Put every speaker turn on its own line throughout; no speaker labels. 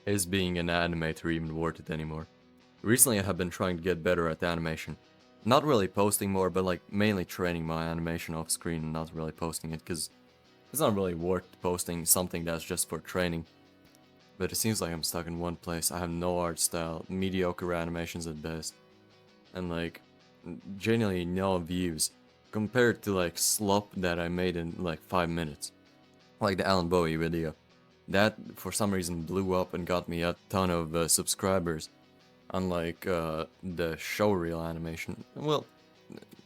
Is being an animator even worth it anymore? Recently I have been trying to get better at animation. Not really posting more, but like mainly training my animation off screen and not really posting it, because it's not really worth posting something that's just for training. But it seems like I'm stuck in one place. I have no art style, mediocre animations at best, and like genuinely no views compared to like slop that I made in like 5 minutes. Like the Alan Bowie video. That for some reason blew up and got me a ton of subscribers. Unlike the showreel animation. Well,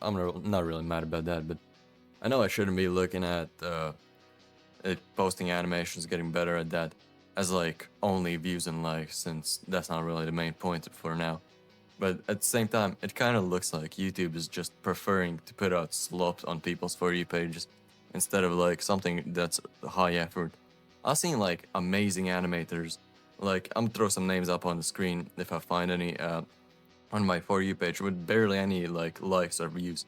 not really mad about that, but I know I shouldn't be looking at posting animations, getting better at that, as like only views and likes, since that's not really the main point for now. But at the same time, it kind of looks like YouTube is just preferring to put out slops on people's For You pages instead of like something that's high effort. I've seen like amazing animators. Like, I'm gonna throw some names up on the screen if I find any on my For You page with barely any like likes or views.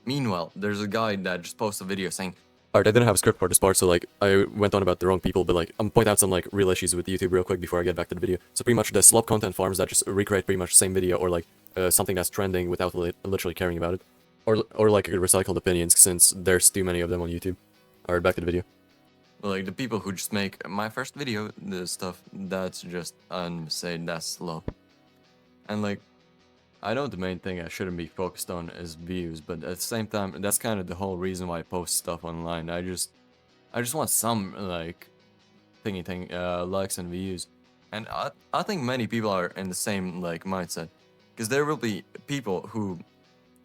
Meanwhile, there's a guy that just posted a video saying, "Alright, I didn't have a script for this part, so like I went on about the wrong people, but like I'm point out some like real issues with YouTube real quick before I get back to the video. So pretty much the slop content farms that just recreate pretty much the same video, or like something that's trending without literally caring about it, or like recycled opinions, since there's too many of them on YouTube. Alright, back to the video. Like the people who just make my first video, the stuff that's just say that's slop. And like, I know the main thing I shouldn't be focused on is views, but at the same time, that's kind of the whole reason why I post stuff online. I just want some like likes and views, and I think many people are in the same like mindset, because there will be people who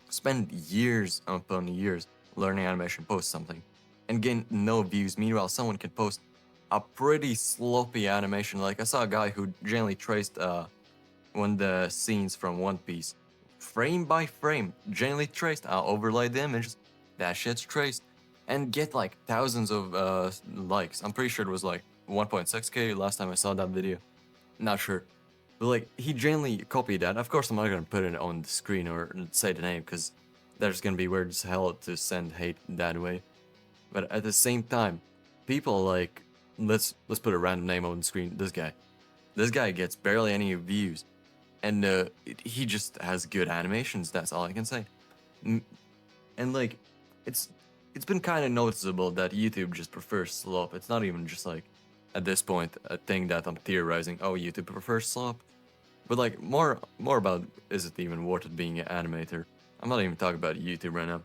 spend years upon years learning animation, post something, and gain no views. Meanwhile, someone can post a pretty sloppy animation. Like I saw a guy who generally traced one of the scenes from One Piece, frame by frame, gently traced. I'll overlay the images. That shit's traced, and get like thousands of likes. I'm pretty sure it was like 1.6k last time I saw that video. Not sure, but like he genuinely copied that. Of course, I'm not gonna put it on the screen or say the name, because that's gonna be weird as hell to send hate that way. But at the same time, people like, let's put a random name on the screen. This guy gets barely any views, and he just has good animations. That's all I can say. And like, it's it's been kind of noticeable that YouTube just prefers slop. It's not even just like at this point a thing that I'm theorizing. Oh, YouTube prefers slop, but like more about, is it even worth it being an animator? I'm not even talking about YouTube right now.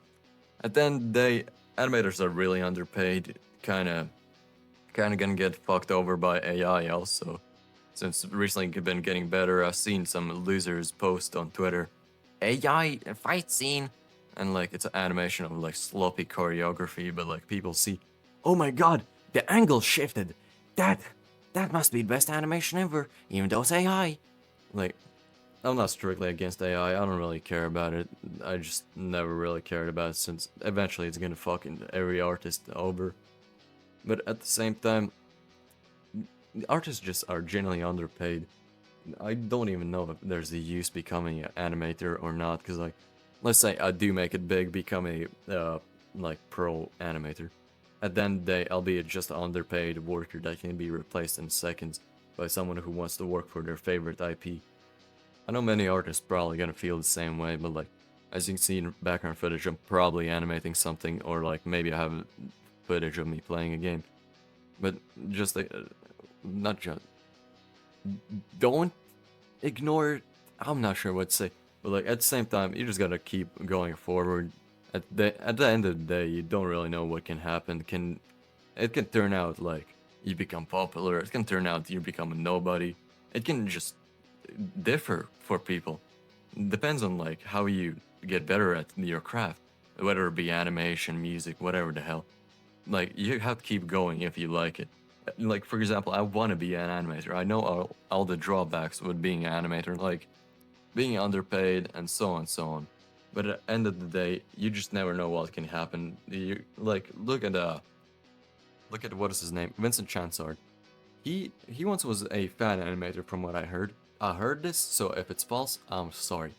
At the end of the day, animators are really underpaid. Kind of gonna get fucked over by AI also. Since recently been getting better, I've seen some losers post on Twitter, AI fight scene, and like it's an animation of like sloppy choreography, but like people see, oh my god, the angle shifted. That that must be the best animation ever, even though it's AI. Like, I'm not strictly against AI. I don't really care about it. I just never really cared about it, since eventually it's gonna fucking every artist over. But at the same time, artists just are generally underpaid. I don't even know if there's a use becoming an animator or not, because like, let's say I do make it big, become a like pro animator. At the end of the day, I'll be just an underpaid worker that can be replaced in seconds by someone who wants to work for their favorite IP. I know many artists probably gonna feel the same way, but like, as you can see in background footage, I'm probably animating something, or like maybe I have footage of me playing a game. But just like, not just, don't ignore. I'm not sure what to say, but like at the same time, you just gotta keep going forward. At the end of the day, you don't really know what can happen. It can turn out like you become popular. It can turn out you become a nobody. It can just differ for people. Depends on like how you get better at your craft, whether it be animation, music, whatever the hell. Like, you have to keep going if you like it. Like, for example, I want to be an animator. I know all the drawbacks with being an animator, like being underpaid and so on and so on. But at the end of the day, you just never know what can happen. You like, look at what is his name, Vincent Chansard. He once was a fan animator, from what I heard. I heard this, so if it's false, I'm sorry.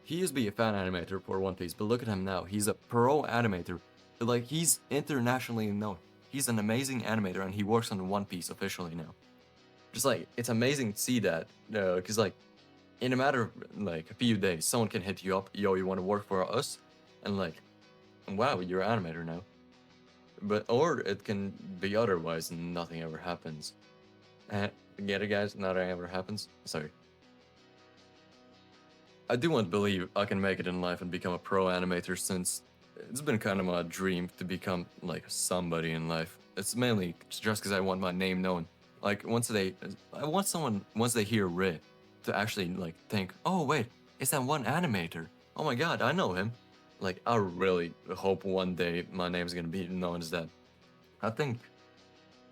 He used to be a fan animator for One Piece, but look at him now. He's a pro animator. Like, he's internationally known. He's an amazing animator, and he works on One Piece officially now. just like it's amazing to see that, because like in a matter of like a few days, someone can hit you up, yo, you want to work for us, and like, wow, you're an animator now. But or it can be otherwise, and nothing ever happens. Get it, guys? Nothing ever happens. Sorry. I do want to believe I can make it in life and become a pro animator, since it's been kind of my dream to become like somebody in life. It's mainly just because I want my name known. Like I want someone once they hear Ray to actually like think, oh wait, it's that one animator. Oh my god, I know him. Like I really hope one day my name's gonna be known as that. I think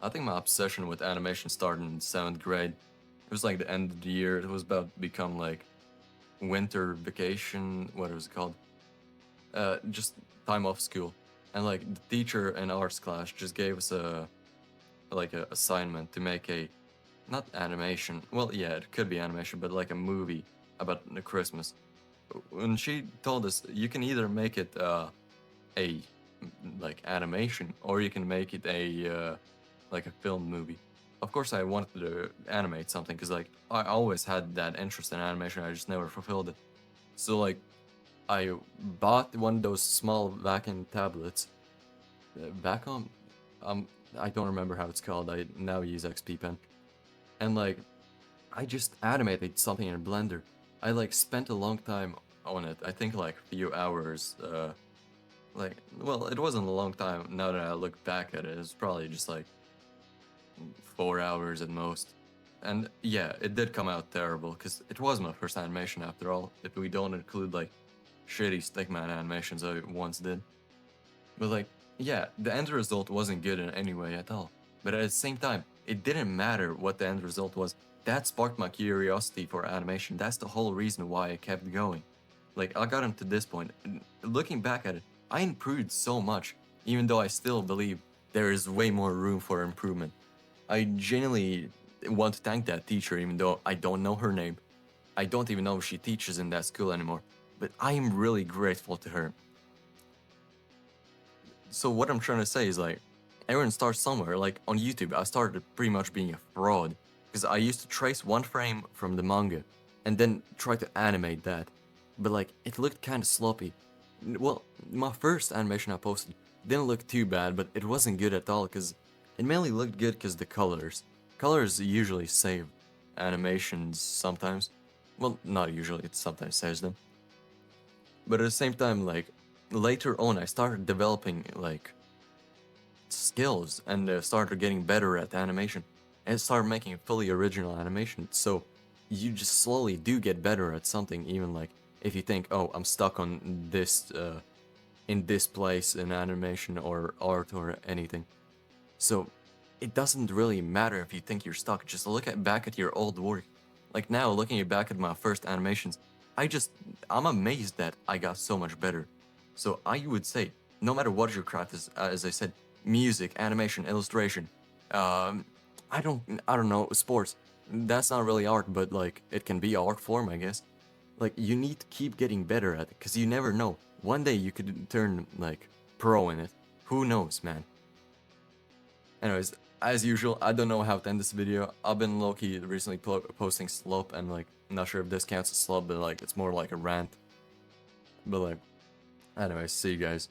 I think my obsession with animation started in 7th grade. It was like the end of the year. It was about to become like winter vacation. What was it called? Just time off school. And like the teacher in arts class just gave us a assignment to make a not animation. Well, yeah, it could be animation, but like a movie about the Christmas. When she told us you can either make it a like animation or you can make it a like a film movie. Of course, I wanted to animate something because like I always had that interest in animation. I just never fulfilled it. So like I bought one of those small vacuum tablets. Vacuum, um, I don't remember how it's called. I now use XP Pen, and like I just animated something in Blender. I like spent a long time on it. I think like a few hours. Like well, it wasn't a long time. Now that I look back at it, it's probably just like 4 hours at most. And yeah, it did come out terrible because it was my first animation after all. If we don't include like shitty stickman animations I once did. But like, yeah, the end result wasn't good in any way at all. But at the same time, it didn't matter what the end result was. That sparked my curiosity for animation. That's the whole reason why I kept going. Like, I got into this point. And looking back at it, I improved so much, even though I still believe there is way more room for improvement. I genuinely want to thank that teacher, even though I don't know her name. I don't even know if she teaches in that school anymore. But I am really grateful to her. So what I'm trying to say is like, everyone starts somewhere. Like on YouTube, I started pretty much being a fraud because I used to trace one frame from the manga and then try to animate that. But like, it looked kind of sloppy. Well, my first animation I posted didn't look too bad, but it wasn't good at all because it mainly looked good because the colors. Colors usually save animations sometimes. Well, not usually, it sometimes saves them. But at the same time, like, later on, I started developing, like, skills and started getting better at animation and started making fully original animation. So you just slowly do get better at something, even like if you think, oh, I'm stuck on this in this place in animation or art or anything. So it doesn't really matter if you think you're stuck. Just look at back at your old work. Like now, looking back at my first animations, I'm amazed that I got so much better. So I would say, no matter what your craft is, as I said, music, animation, illustration, um, I don't know, sports. That's not really art, but like it can be art form, I guess. Like you need to keep getting better at it, cause you never know. One day you could turn like pro in it. Who knows, man? Anyways, as usual, I don't know how to end this video. I've been low-key recently posting slope, and like, I'm not sure if this counts as slope, but like, it's more like a rant. But like, anyways, see you guys.